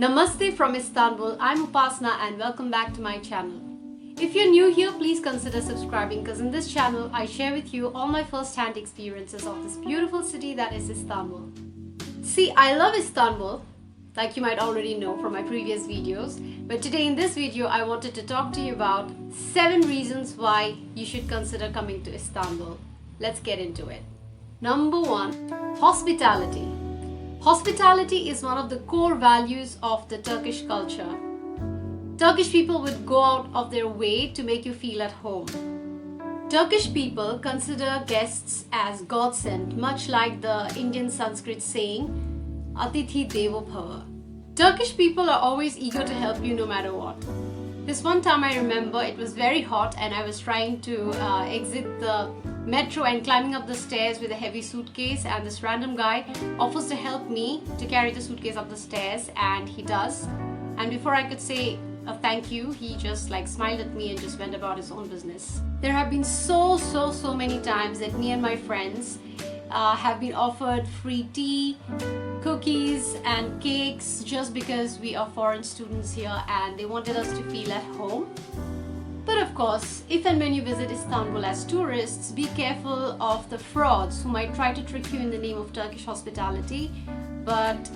Namaste from Istanbul. I'm Upasana and welcome back to my channel. If you're new here, please consider subscribing because in this channel I share with you all my first-hand experiences of this beautiful city that is Istanbul. See, I love Istanbul, like you might already know from my previous videos, but today in this video I wanted to talk to you about 7 reasons why you should consider coming to Istanbul. Let's get into it. Number 1, hospitality. Hospitality is one of the core values of the Turkish culture. Turkish people would go out of their way to make you feel at home. Turkish people consider guests as God sent, much like the Indian Sanskrit saying, Atithi Devo Bhava. Turkish people are always eager to help you no matter what. This one time I remember it was very hot and I was trying to exit the metro and climbing up the stairs with a heavy suitcase, and this random guy offers to help me to carry the suitcase up the stairs, and he does. And before I could say a thank you, he just smiled at me and just went about his own business. There have been so many times that me and my friends have been offered free tea, cookies and cakes just because we are foreign students here and they wanted us to feel at home. But of course, if and when you visit Istanbul as tourists, be careful of the frauds who might try to trick you in the name of Turkish hospitality. But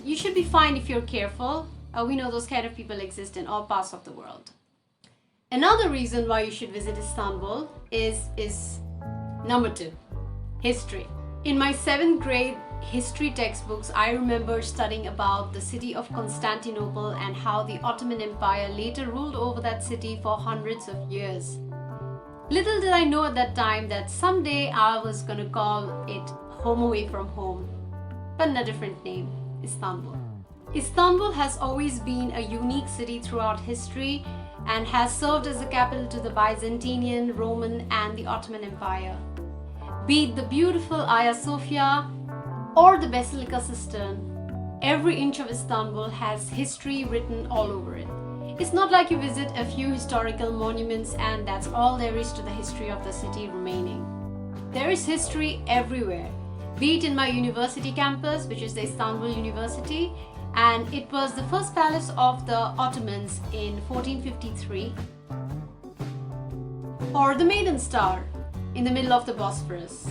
you should be fine if you're careful. We know those kind of people exist in all parts of the world. Another reason why you should visit Istanbul is number 2, history. In my 7th grade history textbooks, I remember studying about the city of Constantinople and how the Ottoman Empire later ruled over that city for hundreds of years. Little did I know at that time that someday I was going to call it home away from home, but in a different name, Istanbul. Istanbul has always been a unique city throughout history and has served as a capital to the Byzantine, Roman and the Ottoman Empire. Be it the beautiful Hagia Sophia or the Basilica Cistern, every inch of Istanbul has history written all over it. It's not like you visit a few historical monuments and that's all there is to the history of the city remaining. There is history everywhere, be it in my university campus, which is the Istanbul University, and it was the first palace of the Ottomans in 1453, or the Maiden Star in the middle of the Bosphorus.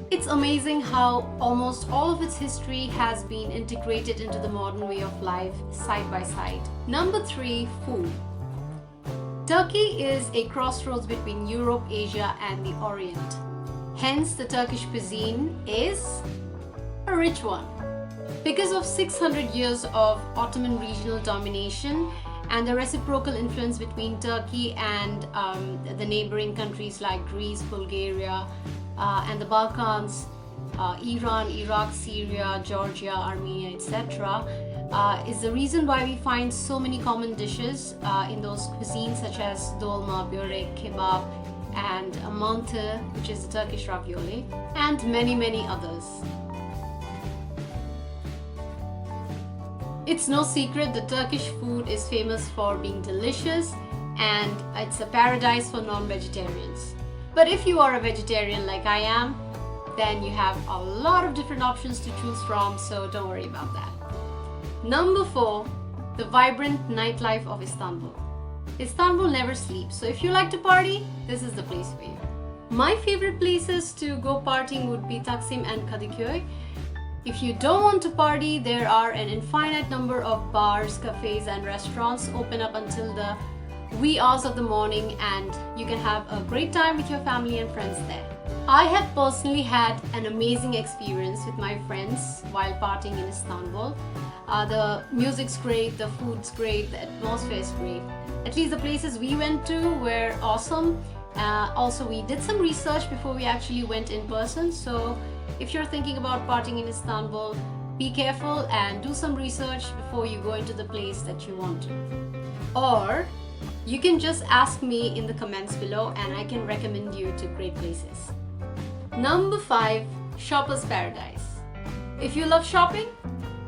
It's amazing how almost all of its history has been integrated into the modern way of life side by side. Number 3, food. Turkey is a crossroads between Europe, Asia and the Orient. Hence, the Turkish cuisine is a rich one. Because of 600 years of Ottoman regional domination and the reciprocal influence between Turkey and the neighboring countries like Greece, Bulgaria, and the Balkans, Iran, Iraq, Syria, Georgia, Armenia, etc., is the reason why we find so many common dishes in those cuisines such as dolma, börek, kebab, and mantı, which is the Turkish ravioli, and many others. It's no secret that Turkish food is famous for being delicious and it's a paradise for non-vegetarians. But if you are a vegetarian like I am, then you have a lot of different options to choose from, so don't worry about that. Number 4, the vibrant nightlife of Istanbul. Istanbul never sleeps, so if you like to party, this is the place for you. My favorite places to go partying would be Taksim and Kadıköy. If you don't want to party, there are an infinite number of bars, cafes and restaurants open up until the wee hours of the morning, and you can have a great time with your family and friends there. I have personally had an amazing experience with my friends while partying in Istanbul. The music's great, the food's great, the atmosphere is great. At least the places we went to were awesome. Also, we did some research before we actually went in person, so if you're thinking about partying in Istanbul, be careful and do some research before you go into the place that you want to. Or you can just ask me in the comments below and I can recommend you to great places. Number 5, Shopper's Paradise. If you love shopping,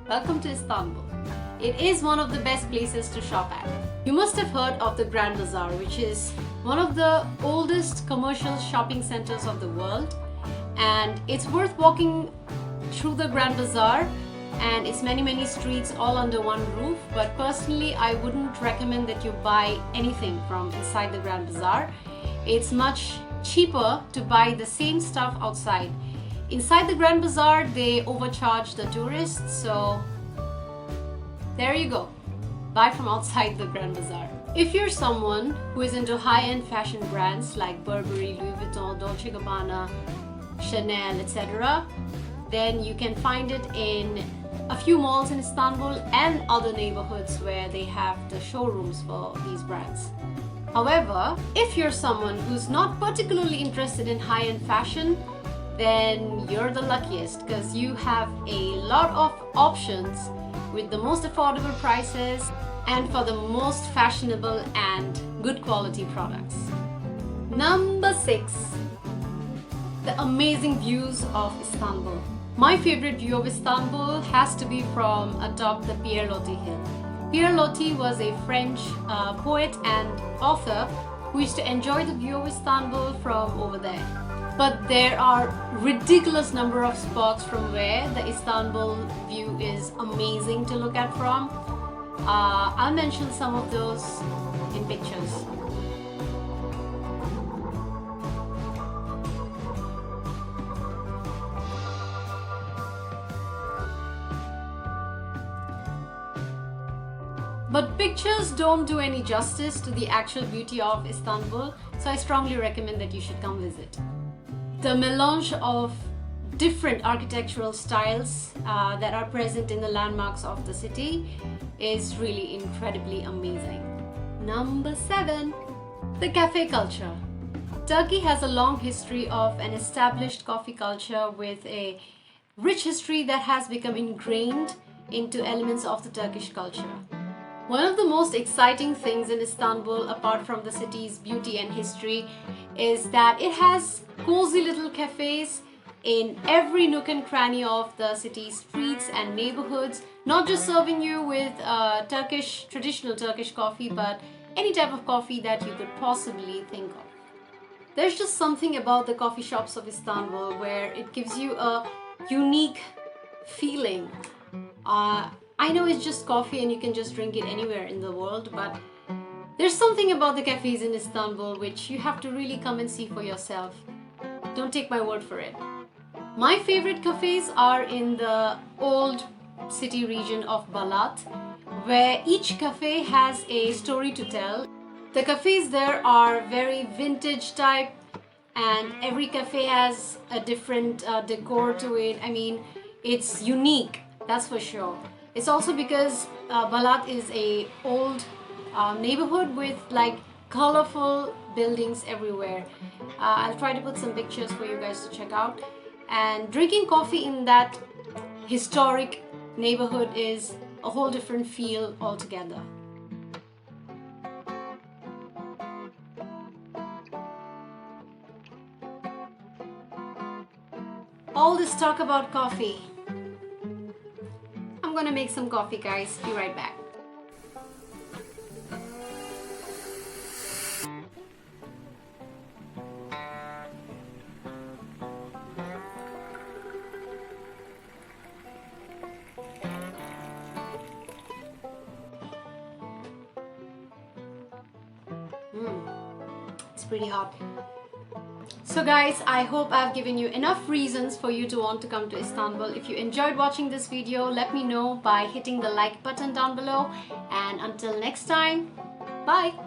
welcome to Istanbul. It is one of the best places to shop at. You must have heard of the Grand Bazaar, which is one of the oldest commercial shopping centers of the world, and it's worth walking through the Grand Bazaar and it's many streets all under one roof. But personally, I wouldn't recommend that you buy anything from inside the Grand Bazaar. It's much cheaper to buy the same stuff outside. Inside the Grand Bazaar, they overcharge the tourists, so there you go. Buy from outside the Grand Bazaar. If you're someone who is into high-end fashion brands like Burberry, Louis Vuitton, Dolce & Gabbana, Chanel, etc., then you can find it in a few malls in Istanbul and other neighborhoods where they have the showrooms for these brands. However, if you're someone who's not particularly interested in high-end fashion, then you're the luckiest, because you have a lot of options with the most affordable prices and for the most fashionable and good quality products. Number 6. The amazing views of Istanbul. My favorite view of Istanbul has to be from atop the Pierre Loti hill. Pierre Loti was a French poet and author who used to enjoy the view of Istanbul from over there. But there are ridiculous number of spots from where the Istanbul view is amazing to look at from. I'll mention some of those in pictures. But pictures don't do any justice to the actual beauty of Istanbul, so I strongly recommend that you should come visit. The melange of different architectural styles that are present in the landmarks of the city is really incredibly amazing. Number 7. The Café Culture. Turkey has a long history of an established coffee culture with a rich history that has become ingrained into elements of the Turkish culture. One of the most exciting things in Istanbul, apart from the city's beauty and history, is that it has cozy little cafes in every nook and cranny of the city's streets and neighborhoods, not just serving you with traditional Turkish coffee, but any type of coffee that you could possibly think of. There's just something about the coffee shops of Istanbul where it gives you a unique feeling. I know it's just coffee and you can just drink it anywhere in the world, but there's something about the cafes in Istanbul which you have to really come and see for yourself. Don't take my word for it. My favorite cafes are in the old city region of Balat, where each cafe has a story to tell. The cafes there are very vintage type, and every cafe has a different decor to it. I mean, it's unique, that's for sure. It's also because Balat is a old neighborhood with like colorful buildings everywhere. I'll try to put some pictures for you guys to check out. And drinking coffee in that historic neighborhood is a whole different feel altogether. All this talk about coffee. I'm gonna make some coffee, guys. Be right back. It's pretty hot. So guys, I hope I've given you enough reasons for you to want to come to Istanbul. If you enjoyed watching this video, let me know by hitting the like button down below. And until next time, bye!